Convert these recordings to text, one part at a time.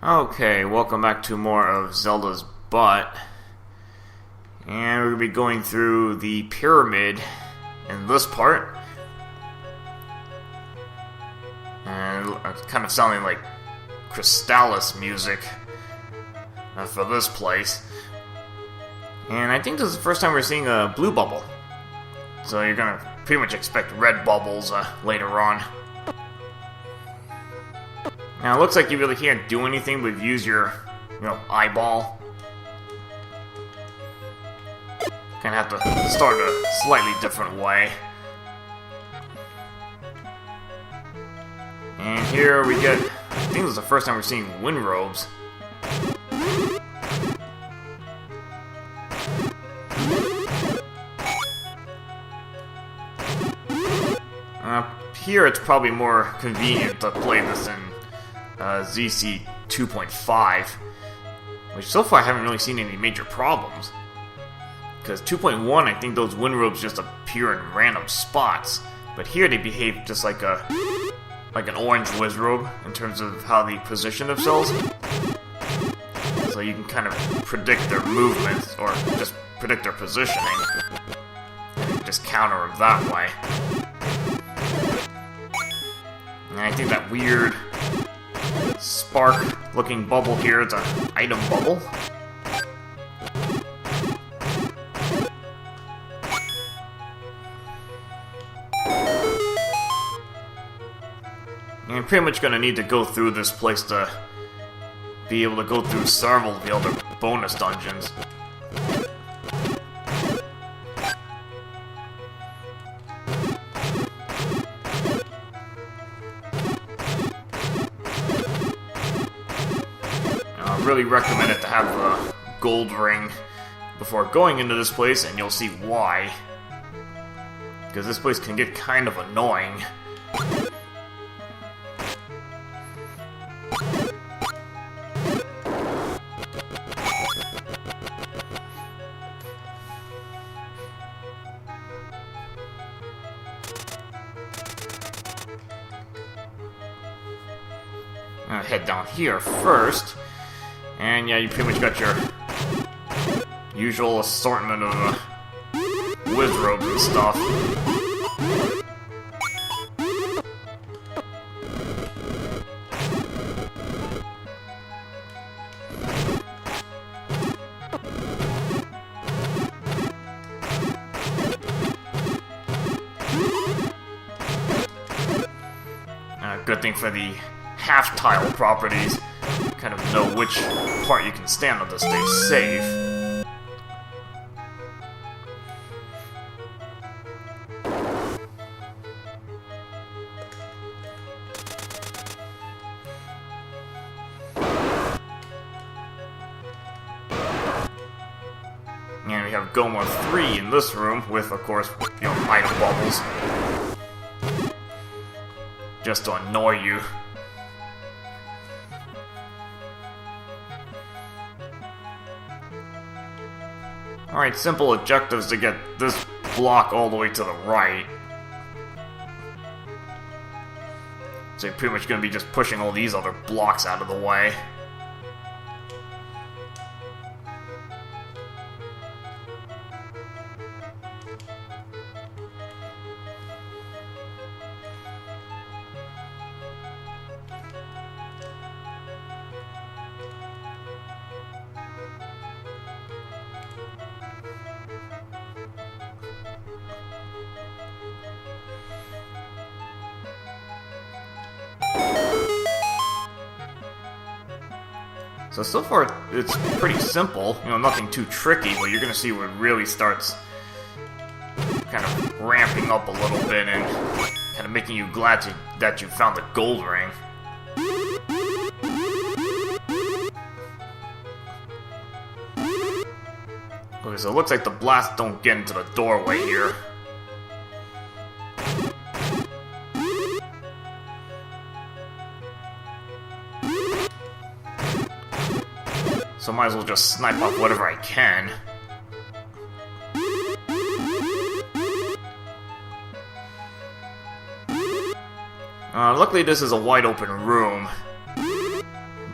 Okay, welcome back to more of Zelda's Butt. And we're going to be going through the pyramid in this part. And it's kind of sounding like Crystallis music for this place. And I think this is the first time we're seeing a blue bubble. So you're going to pretty much expect red bubbles later on. Now it looks like you really can't do anything but use your, eyeball. Gonna have to start a slightly different way. And here we get, I think this is the first time we're seeing wind robes. Here it's probably more convenient to play this in ZC 2.5, which so far I haven't really seen any major problems. Because 2.1, I think those wind robes just appear in random spots, but here they behave just like an orange whiz robe in terms of how they position themselves. So you can kind of predict their movements, or just predict their positioning, and just counter them that way. And I think that weird spark-looking bubble here, it's an item bubble. And you're pretty much going to need to go through this place to be able to go through several of the other bonus dungeons. Really recommend it to have a gold ring before going into this place, and you'll see why. Because this place can get kind of annoying. I'm gonna head down here first. And yeah, you pretty much got your usual assortment of whiz robes and stuff. Good thing for the half-tile properties. Kind of know which part you can stand on to stay safe. And we have Gomor 3 in this room with, of course, item bubbles. Just to annoy you. Alright, simple objectives to get this block all the way to the right. So you're pretty much going to be just pushing all these other blocks out of the way. So far, it's pretty simple. Nothing too tricky, but you're going to see where it really starts kind of ramping up a little bit and kind of making you glad that you found the gold ring. Okay, so it looks like the blasts don't get into the doorway here. So might as well just snipe up whatever I can. Luckily this is a wide open room.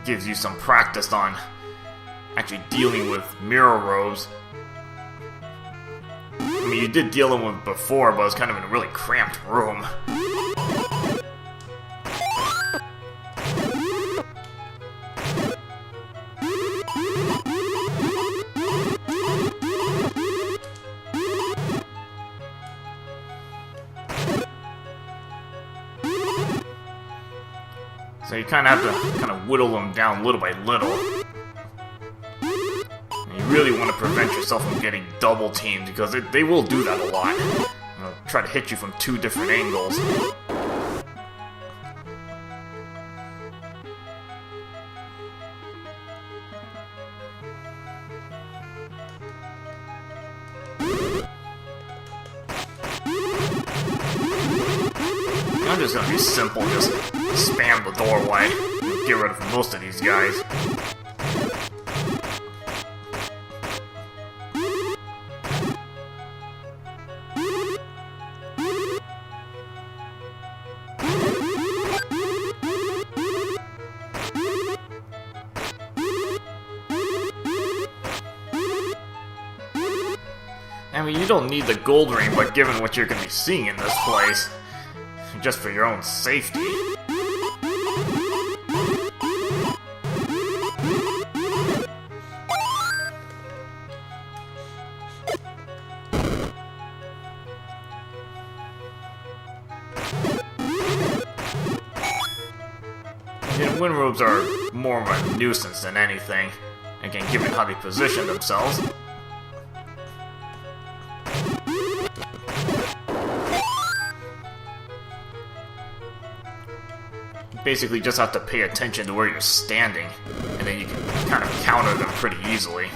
gives you some practice on actually dealing with mirror robes. I mean, you did deal them with before, but it was kind of in a really cramped room. So you kind of have to kind of whittle them down little by little. And you really want to prevent yourself from getting double teamed, because they will do that a lot. You know, try to hit you from 2 different angles. I'm just gonna be simple, just spam the doorway, get rid of most of these guys. I mean, you don't need the gold ring, but given what you're gonna be seeing in this place, just for your own safety. Again, wind robes are more of a nuisance than anything. Again, given how they position themselves. Basically just have to pay attention to where you're standing, and then you can kind of counter them pretty easily.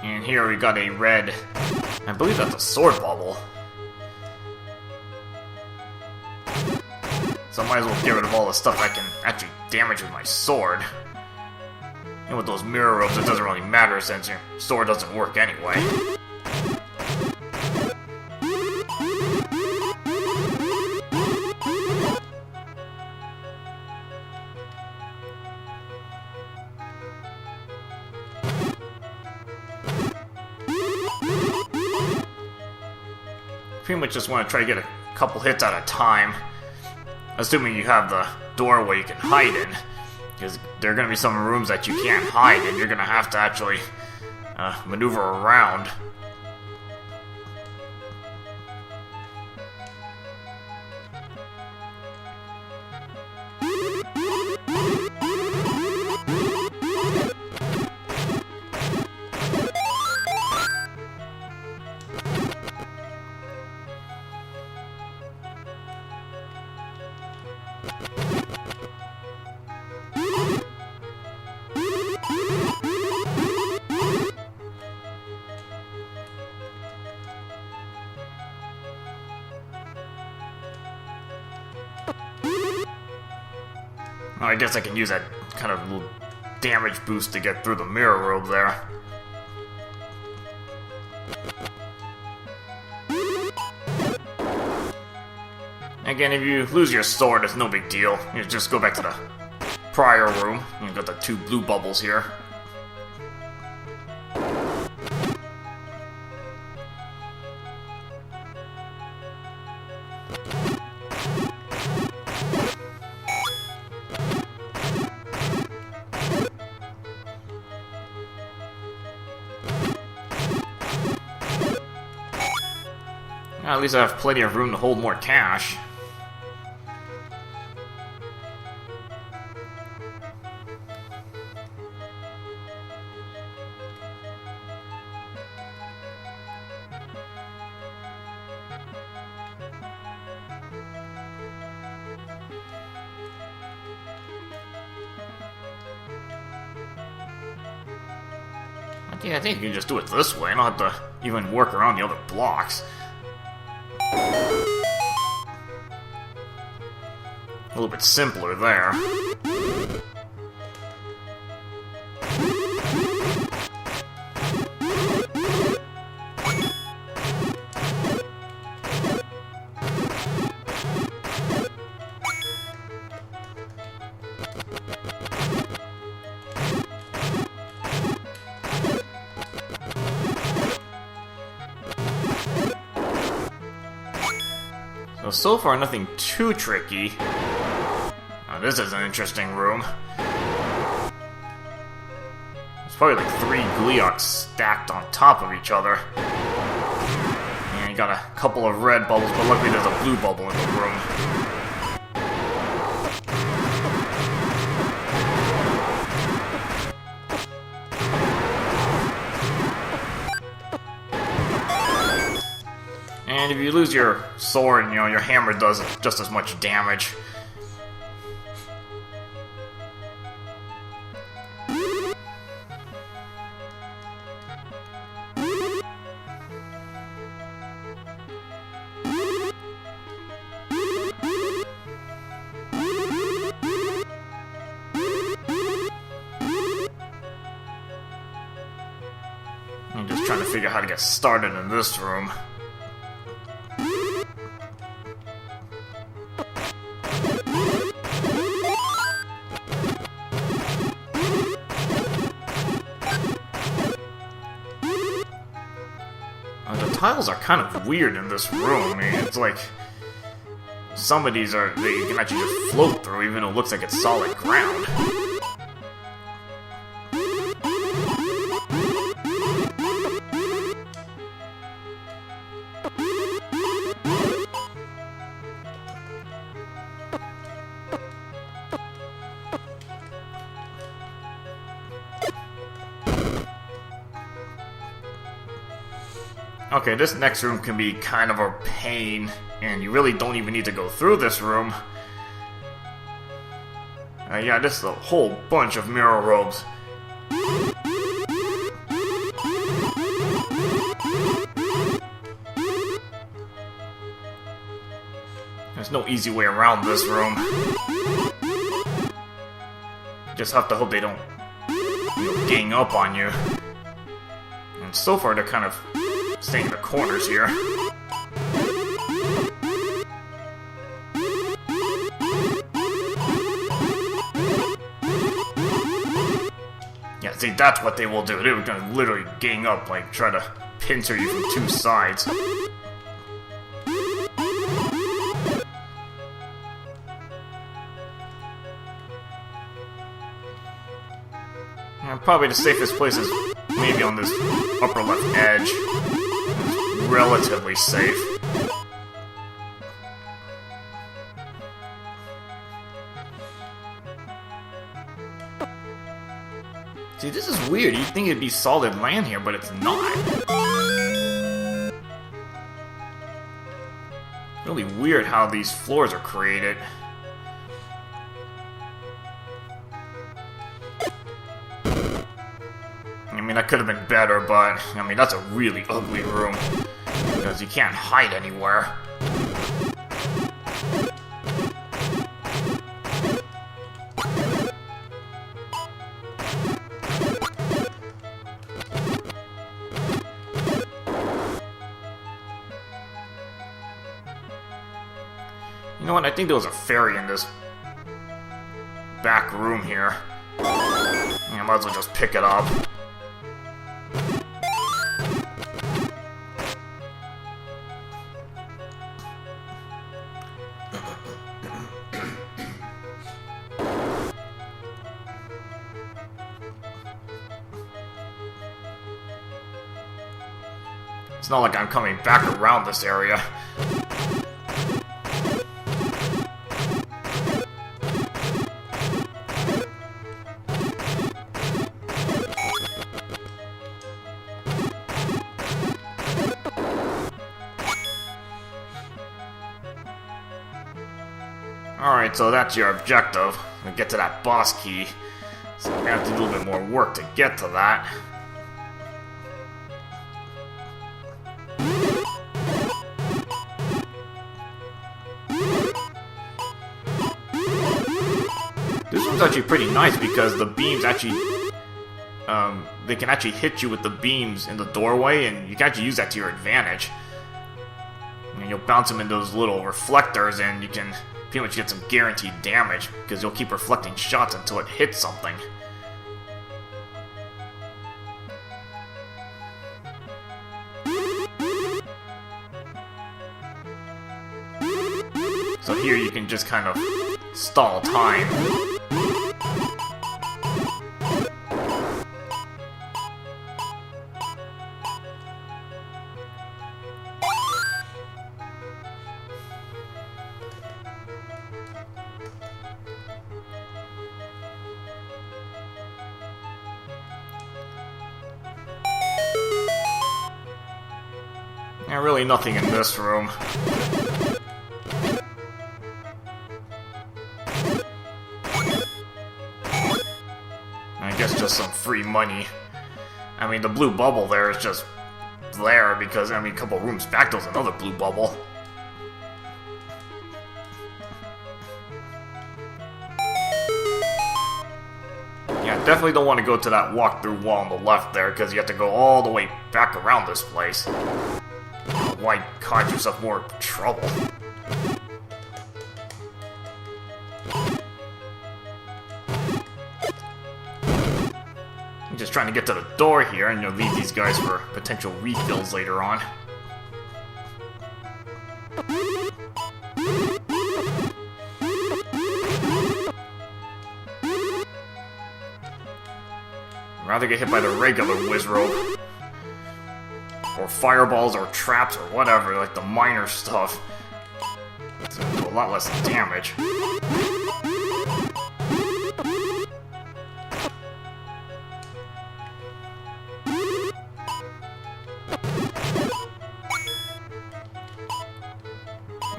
And here we got a red, I believe that's a sword bubble. So I might as well get rid of all the stuff I can actually damage with my sword. And with those mirror robes, it doesn't really matter since your sword doesn't work anyway. Pretty much just want to try to get a couple hits at a time, assuming you have the doorway you can hide in, because there are going to be some rooms that you can't hide and you're going to have to actually maneuver around. Oh, I guess I can use that kind of little damage boost to get through the mirror robe there. Again, if you lose your sword, it's no big deal. You just go back to the prior room. You've got the 2 blue bubbles here. At least I have plenty of room to hold more cash. Yeah, I think you can just do it this way. I don't have to even work around the other blocks. A little bit simpler there. So far, nothing too tricky. Now, this is an interesting room. It's probably like 3 Gleoks stacked on top of each other. And you got a couple of red bubbles, but luckily there's a blue bubble in the room. And if you lose your sword, you know, your hammer does just as much damage. I'm just trying to figure out how to get started in this room. The tiles are kind of weird in this room. I mean, it's like some of these are you can actually just float through, even though it looks like it's solid ground. Okay, this next room can be kind of a pain, and you really don't even need to go through this room. Yeah, this is a whole bunch of mirror robes. There's no easy way around this room. You just have to hope they don't, gang up on you. And so far, they're kind of staying in the corners here. Yeah, see, that's what they will do. They're gonna literally gang up, like, try to pincer you from 2 sides. Yeah, probably the safest place is maybe on this upper left edge. It's relatively safe. See, this is weird. You'd think it'd be solid land here, but it's not. Really weird how these floors are created. I mean, that could have been better, but, I mean, that's a really ugly room. Because you can't hide anywhere. You know what, I think there was a fairy in this back room here. I might as well just pick it up. It's not like I'm coming back around this area. Alright, so that's your objective. To get to that boss key. So we're gonna have to do a little bit more work to get to that. room's actually pretty nice because the beams actually, they can actually hit you with the beams in the doorway, and you can actually use that to your advantage. And you'll bounce them into those little reflectors, and you can pretty much get some guaranteed damage because you'll keep reflecting shots until it hits something. So here you can just kind of stall time. And really nothing in this room. I guess just some free money. I mean, the blue bubble there is just there because, I mean, a couple rooms back there's another blue bubble. Yeah, definitely don't want to go to that walk-through wall on the left there because you have to go all the way back around this place. Why cause yourself more trouble? I'm just trying to get to the door here, and you'll leave these guys for potential refills later on. I'd rather get hit by the regular Wizrobe. Or fireballs, or traps, or whatever, like the minor stuff. It's gonna do a lot less damage.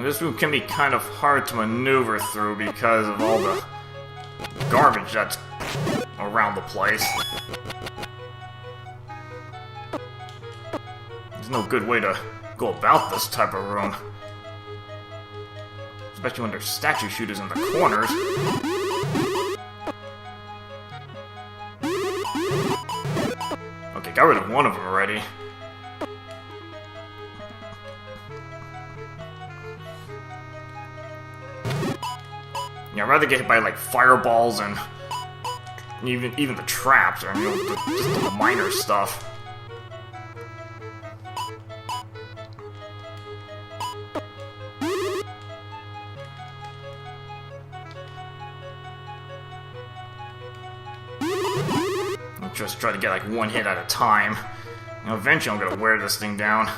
This room can be kind of hard to maneuver through because of all the garbage that's around the place. There's no good way to go about this type of room. Especially when there's statue shooters in the corners. Okay, got rid of one of them already. Yeah, I'd rather get hit by like fireballs and even the traps, or just the minor stuff. Just try to get like one hit at a time. You know, eventually I'm gonna wear this thing down.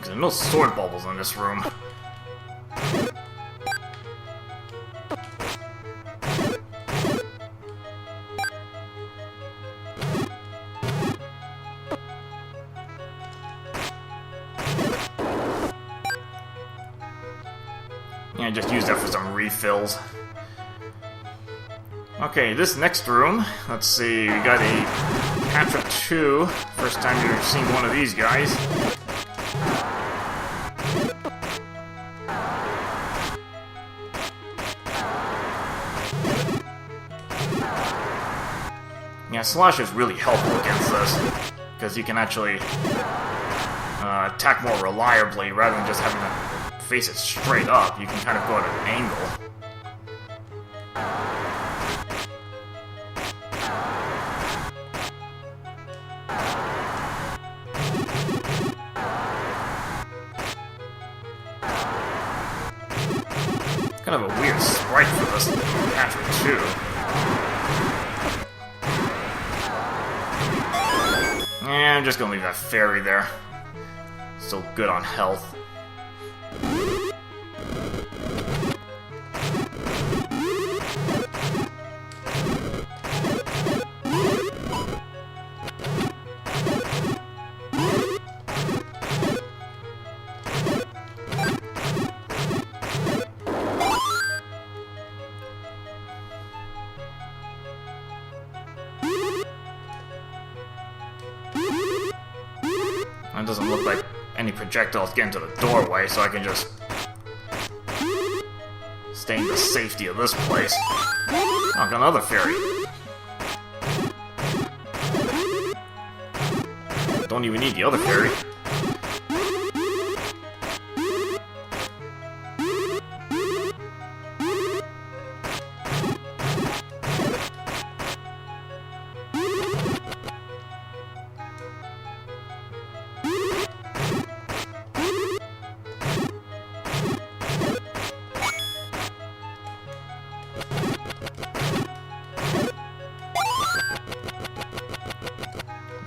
There's no sword bubbles in this room. Yeah, just use that for some refills. Okay, this next room, let's see, we got a Patra 2. First time you've seen one of these guys. Yeah, Slash is really helpful against this, because you can actually attack more reliably rather than just having to face it straight up. You can kind of go at an angle. Kind of a weird sprite for this Patra 2. I'm just gonna leave that fairy there. Still good on health. It doesn't look like any projectiles get into the doorway, so I can just stay in the safety of this place. Oh, I got another fairy. Don't even need the other fairy.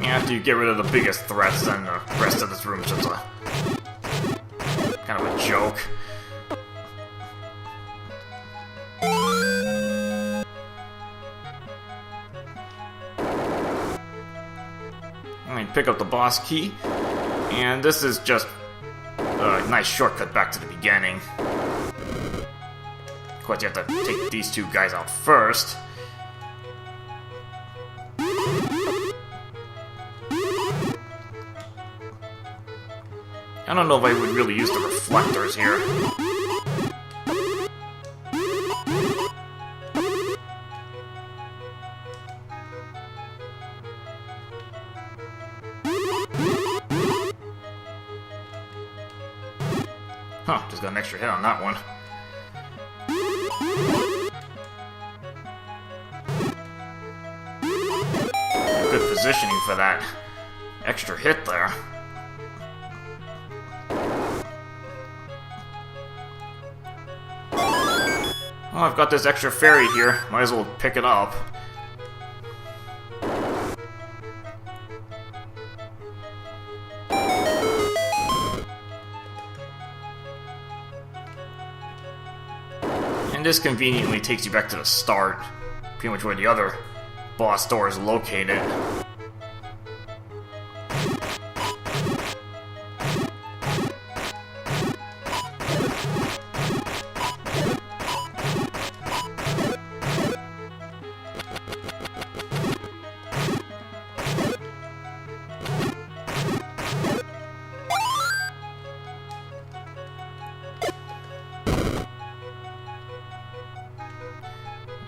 After you get rid of the biggest threats, then the rest of this room's just a kind of a joke. I mean, pick up the boss key, and this is just a nice shortcut back to the beginning. Of course, you have to take these two guys out first. I don't know if I would really use the reflectors here. Huh, just got an extra hit on that one. Good positioning for that extra hit there. Oh, I've got this extra fairy here. Might as well pick it up. And this conveniently takes you back to the start. Pretty much where the other boss door is located.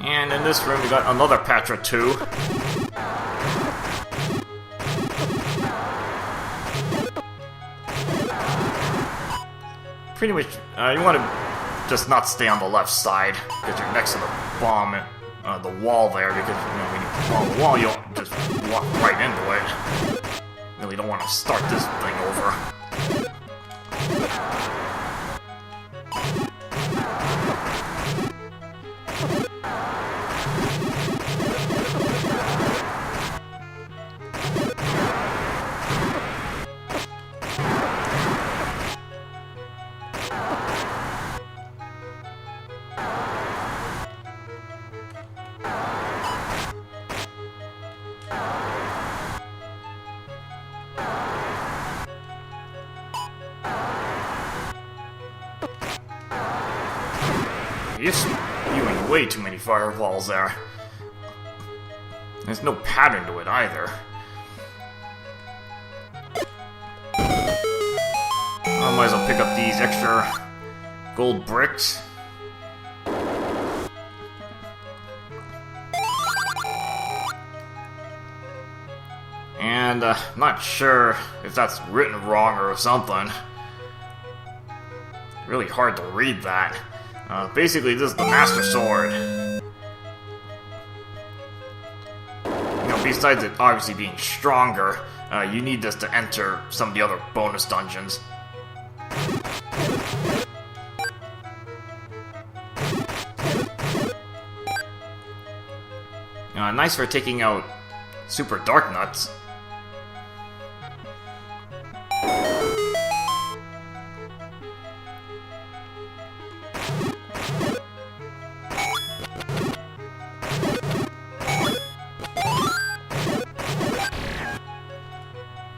And in this room, we got another Patra 2. Pretty much, you want to just not stay on the left side, because you're next to the bomb, the wall there, because when you bomb the wall, you'll just walk right into it. Really don't want to start this thing over. You're spewing way too many fireballs there. There's no pattern to it either. I might as well pick up these extra gold bricks. And not sure if that's written wrong or something. Really hard to read that. Basically, this is the Master Sword. You know, besides it obviously being stronger, you need this to enter some of the other bonus dungeons. Nice for taking out super dark nuts.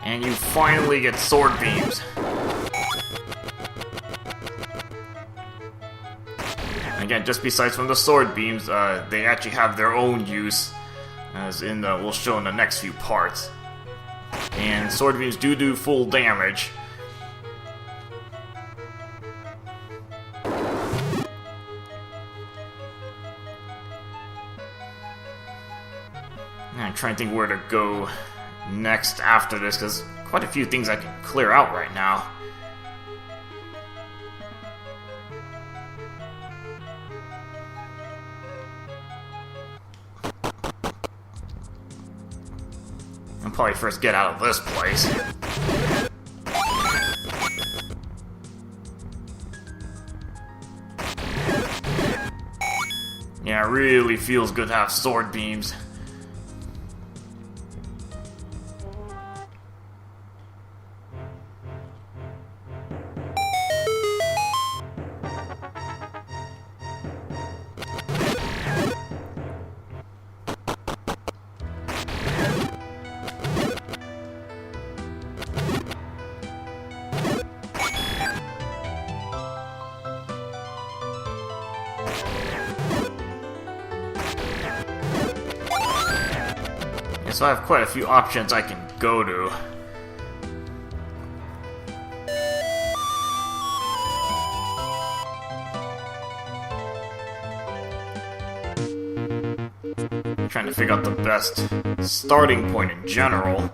And you finally get sword beams. Again, just besides from the sword beams, they actually have their own use, as in we'll show in the next few parts. and sword beams do full damage. I'm trying to think where to go next after this, because quite a few things I can clear out right now. I'll probably first get out of this place. Yeah, it really feels good to have sword beams. So I have quite a few options I can go to. I'm trying to figure out the best starting point in general.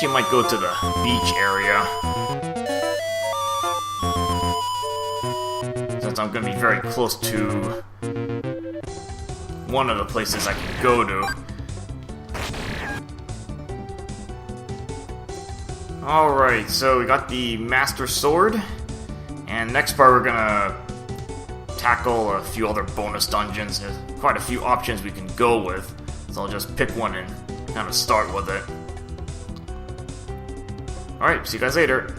You might go to the beach area, since I'm going to be very close to one of the places I can go to. Alright, so we got the Master Sword, and next part we're going to tackle a few other bonus dungeons. There's quite a few options we can go with, so I'll just pick one and kind of start with it. Alright, see you guys later.